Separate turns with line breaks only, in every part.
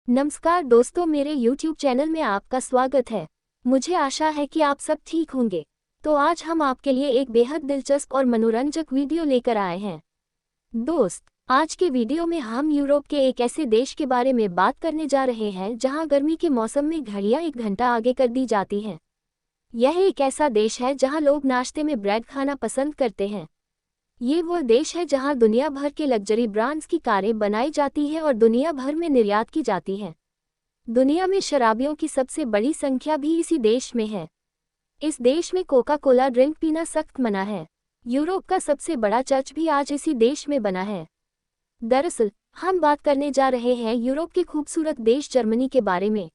नमस्कार दोस्तों, मेरे YouTube चैनल में आपका स्वागत है। मुझे आशा है कि आप सब ठीक होंगे। तो आज हम आपके लिए एक बेहद दिलचस्प और मनोरंजक वीडियो लेकर आए हैं। दोस्त, आज के वीडियो में हम यूरोप के एक ऐसे देश के बारे में बात करने जा रहे हैं जहां गर्मी के मौसम में घड़ियां 1 घंटा आगे कर दी जाती हैं। यह एक ऐसा देश है जहां लोग नाश्ते में ब्रेड खाना पसंद करते हैं। ये वो देश है जहां दुनिया भर के लग्जरी ब्रांड्स की कारें बनाई जाती हैं और दुनिया भर में निर्यात की जाती हैं। दुनिया में शराबियों की सबसे बड़ी संख्या भी इसी देश में है। इस देश में कोका कोला ड्रिंक पीना सख्त मना है। यूरोप का सबसे बड़ा चर्च भी आज इसी देश में बना है। दरअसल हम बात करने जा रहे हैं यूरोप के खूबसूरत देश जर्मनी के बारे में।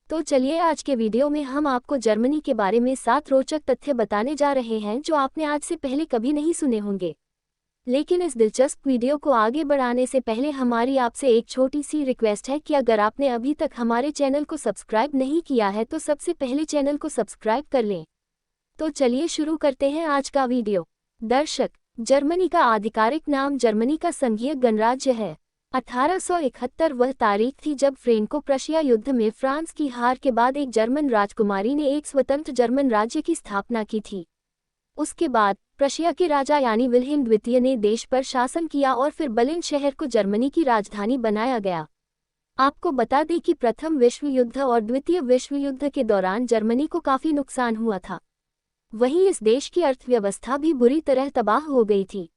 तो चलिए, आज के वीडियो में हम आपको जर्मनी के बारे में 7 रोचक तथ्य बताने जा रहे हैं जो आपने आज से पहले कभी नहीं सुने होंगे। लेकिन इस दिलचस्प वीडियो को आगे बढ़ाने से पहले हमारी आपसे एक छोटी सी रिक्वेस्ट है कि अगर आपने अभी तक हमारे चैनल को सब्सक्राइब नहीं किया है तो सबसे पहले चैनल को सब्सक्राइब कर लें। तो चलिए शुरू करते हैं आज का वीडियो। दर्शक, जर्मनी का आधिकारिक नाम जर्मनी का संघीय गणराज्य है। 1871 वह तारीख थी जब फ्रेंको प्रशिया युद्ध में फ्रांस की हार के बाद एक जर्मन राजकुमारी ने एक स्वतंत्र जर्मन राज्य की स्थापना की थी। उसके बाद प्रशिया के राजा यानी विल्हेम द्वितीय ने देश पर शासन किया और फिर बर्लिन शहर को जर्मनी की राजधानी बनाया गया। आपको बता दें कि प्रथम विश्व युद्ध और द्वितीय विश्व युद्ध के दौरान जर्मनी को काफी नुकसान हुआ था। वहीं इस देश की अर्थव्यवस्था भी बुरी तरह तबाह हो गई थी।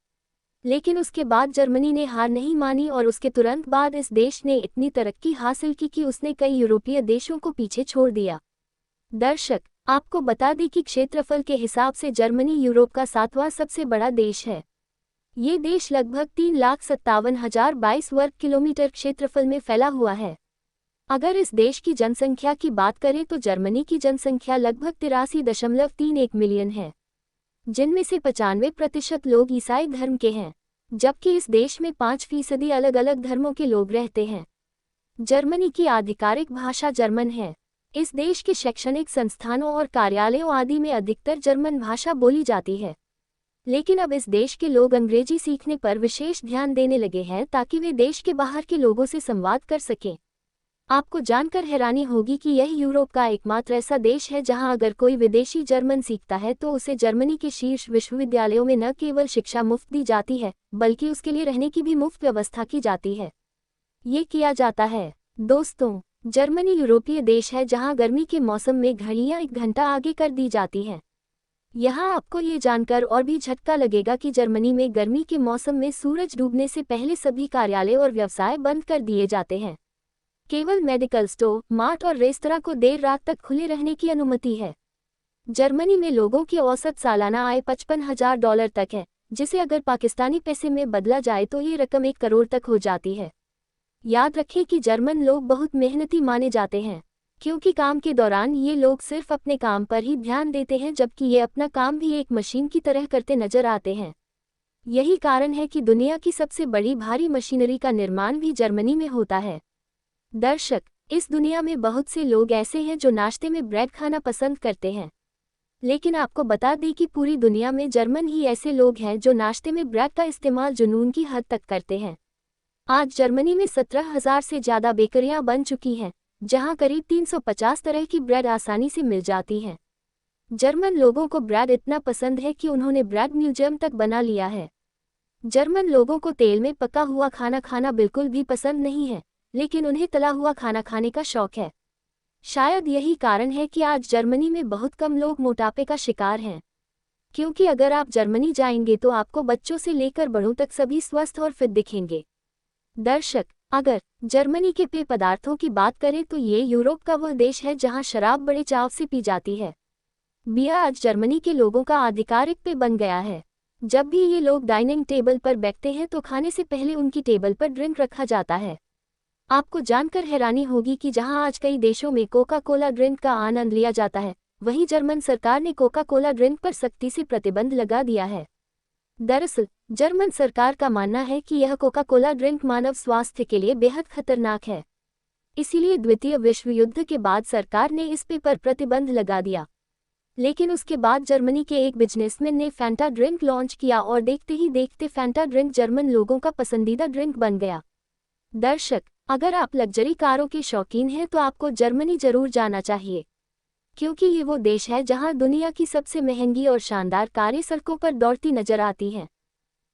लेकिन उसके बाद जर्मनी ने हार नहीं मानी और उसके तुरंत बाद इस देश ने इतनी तरक्की हासिल की कि उसने कई यूरोपीय देशों को पीछे छोड़ दिया। दर्शक, आपको बता दें कि क्षेत्रफल के हिसाब से जर्मनी यूरोप का 7वां सबसे बड़ा देश है। ये देश लगभग 3,57,022 वर्ग किलोमीटर क्षेत्रफल में फैला हुआ है। अगर इस देश की जनसंख्या की बात करें तो जर्मनी की जनसंख्या लगभग 83.31 मिलियन है, जिनमें से 95% लोग ईसाई धर्म के हैं, जबकि इस देश में 5% अलग अलग धर्मों के लोग रहते हैं। जर्मनी की आधिकारिक भाषा जर्मन है। इस देश के शैक्षणिक संस्थानों और कार्यालयों आदि में अधिकतर जर्मन भाषा बोली जाती है। लेकिन अब इस देश के लोग अंग्रेजी सीखने पर विशेष ध्यान देने लगे हैं ताकि वे देश के बाहर के लोगों से संवाद कर सकें। आपको जानकर हैरानी होगी कि यह यूरोप का एकमात्र ऐसा देश है जहां अगर कोई विदेशी जर्मन सीखता है तो उसे जर्मनी के शीर्ष विश्वविद्यालयों में न केवल शिक्षा मुफ्त दी जाती है बल्कि उसके लिए रहने की भी मुफ्त व्यवस्था की जाती है। ये किया जाता है। दोस्तों, जर्मनी यूरोपीय देश है जहां गर्मी के मौसम में घड़ियां 1 घंटा आगे कर दी जाती हैं। यहाँ आपको ये जानकर और भी झटका लगेगा कि जर्मनी में गर्मी के मौसम में सूरज डूबने से पहले सभी कार्यालय और व्यवसाय बंद कर दिए जाते हैं। केवल मेडिकल स्टोर, मार्ट और रेस्तरां को देर रात तक खुले रहने की अनुमति है। जर्मनी में लोगों की औसत सालाना आय $55,000 तक है, जिसे अगर पाकिस्तानी पैसे में बदला जाए तो ये रकम 1 करोड़ तक हो जाती है। याद रखें कि जर्मन लोग बहुत मेहनती माने जाते हैं, क्योंकि काम के दौरान ये लोग सिर्फ अपने काम पर ही ध्यान देते हैं, जबकि ये अपना काम भी एक मशीन की तरह करते नजर आते हैं। यही कारण है कि दुनिया की सबसे बड़ी भारी मशीनरी का निर्माण भी जर्मनी में होता है। दर्शक, इस दुनिया में बहुत से लोग ऐसे हैं जो नाश्ते में ब्रेड खाना पसंद करते हैं। लेकिन आपको बता दें कि पूरी दुनिया में जर्मन ही ऐसे लोग हैं जो नाश्ते में ब्रेड का इस्तेमाल जुनून की हद तक करते हैं। आज जर्मनी में 17,000 से ज़्यादा बेकरियां बन चुकी हैं, जहां करीब 350 तरह की ब्रेड आसानी से मिल जाती हैं। जर्मन लोगों को ब्रेड इतना पसंद है कि उन्होंने ब्रेड म्यूजियम तक बना लिया है। जर्मन लोगों को तेल में पका हुआ खाना खाना बिल्कुल भी पसंद नहीं है, लेकिन उन्हें तला हुआ खाना खाने का शौक है। शायद यही कारण है कि आज जर्मनी में बहुत कम लोग मोटापे का शिकार हैं, क्योंकि अगर आप जर्मनी जाएंगे तो आपको बच्चों से लेकर बड़ों तक सभी स्वस्थ और फिट दिखेंगे। दर्शक, अगर जर्मनी के पेय पदार्थों की बात करें तो ये यूरोप का वह देश है जहां शराब बड़े चाव से पी जाती है। बियर आज जर्मनी के लोगों का आधिकारिक पेय बन गया है। जब भी ये लोग डाइनिंग टेबल पर बैठते हैं तो खाने से पहले उनकी टेबल पर ड्रिंक रखा जाता है। आपको जानकर हैरानी होगी कि जहां आज कई देशों में कोका कोला ड्रिंक का आनंद लिया जाता है, वहीं जर्मन सरकार ने कोका कोला ड्रिंक पर सख्ती से प्रतिबंध लगा दिया है। दरअसल जर्मन सरकार का मानना है कि यह कोका कोला ड्रिंक मानव स्वास्थ्य के लिए बेहद खतरनाक है। इसीलिए द्वितीय विश्व युद्ध के बाद सरकार ने इस पे पर प्रतिबंध लगा दिया। लेकिन उसके बाद जर्मनी के एक बिजनेसमैन ने फैंटा ड्रिंक लॉन्च किया और देखते ही देखते फैंटा ड्रिंक जर्मन लोगों का पसंदीदा ड्रिंक बन गया। दर्शक, अगर आप लग्जरी कारों के शौकीन हैं तो आपको जर्मनी जरूर जाना चाहिए, क्योंकि ये वो देश है जहां दुनिया की सबसे महंगी और शानदार कारें सड़कों पर दौड़ती नजर आती हैं।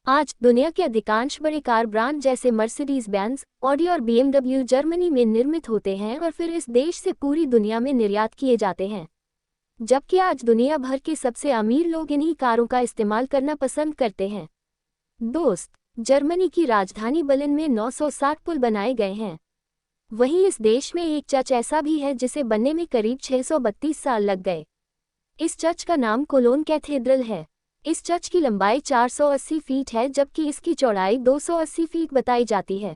आज दुनिया के अधिकांश बड़े कार ब्रांड जैसे मर्सिडीज बेंज, ऑडी और BMW जर्मनी में निर्मित होते हैं और फिर इस देश से पूरी दुनिया में निर्यात किए जाते हैं। जबकि आज दुनिया भर के सबसे अमीर लोग इन्हीं कारों का इस्तेमाल करना पसंद करते हैं। दोस्त, जर्मनी की राजधानी बर्लिन में 960 पुल बनाए गए हैं। वहीं इस देश में एक चर्च ऐसा भी है जिसे बनने में करीब 632 साल लग गए। इस चर्च का नाम कोलोन कैथेड्रल है। इस चर्च की लंबाई 480 फीट है जबकि इसकी चौड़ाई 280 फीट बताई जाती है।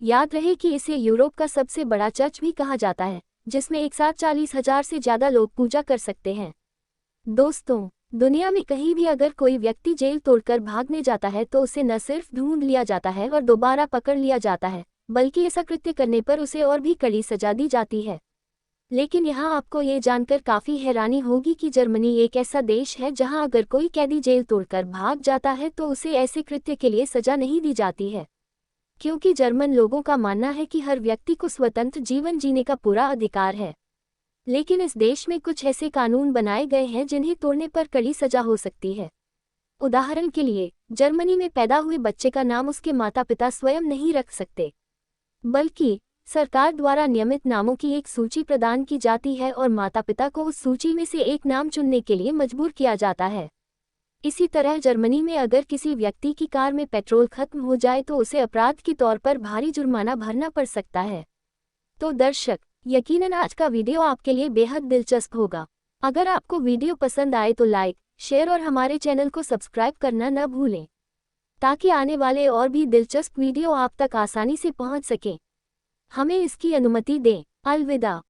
याद रहे कि इसे यूरोप का सबसे बड़ा चर्च भी कहा जाता है, जिसमें एक साथ 40,000 से ज़्यादा लोग पूजा कर सकते हैं। दोस्तों, दुनिया में कहीं भी अगर कोई व्यक्ति जेल तोड़कर भागने जाता है तो उसे न सिर्फ ढूंढ लिया जाता है और दोबारा पकड़ लिया जाता है, बल्कि ऐसा कृत्य करने पर उसे और भी कड़ी सजा दी जाती है। लेकिन यहाँ आपको ये जानकर काफ़ी हैरानी होगी कि जर्मनी एक ऐसा देश है जहाँ अगर कोई कैदी जेल तोड़कर भाग जाता है तो उसे ऐसे कृत्य के लिए सजा नहीं दी जाती है, क्योंकि जर्मन लोगों का मानना है कि हर व्यक्ति को स्वतंत्र जीवन जीने का पूरा अधिकार है। लेकिन इस देश में कुछ ऐसे कानून बनाए गए हैं जिन्हें तोड़ने पर कड़ी सजा हो सकती है। उदाहरण के लिए, जर्मनी में पैदा हुए बच्चे का नाम उसके माता पिता स्वयं नहीं रख सकते, बल्कि सरकार द्वारा नियमित नामों की एक सूची प्रदान की जाती है और माता पिता को उस सूची में से एक नाम चुनने के लिए मजबूर किया जाता है। इसी तरह जर्मनी में अगर किसी व्यक्ति की कार में पेट्रोल खत्म हो जाए तो उसे अपराध के तौर पर भारी जुर्माना भरना पड़ सकता है। तो दर्शक, यकीनन आज का वीडियो आपके लिए बेहद दिलचस्प होगा। अगर आपको वीडियो पसंद आए तो लाइक, शेयर और हमारे चैनल को सब्सक्राइब करना न भूलें, ताकि आने वाले और भी दिलचस्प वीडियो आप तक आसानी से पहुंच सकें। हमें इसकी अनुमति दें। अलविदा।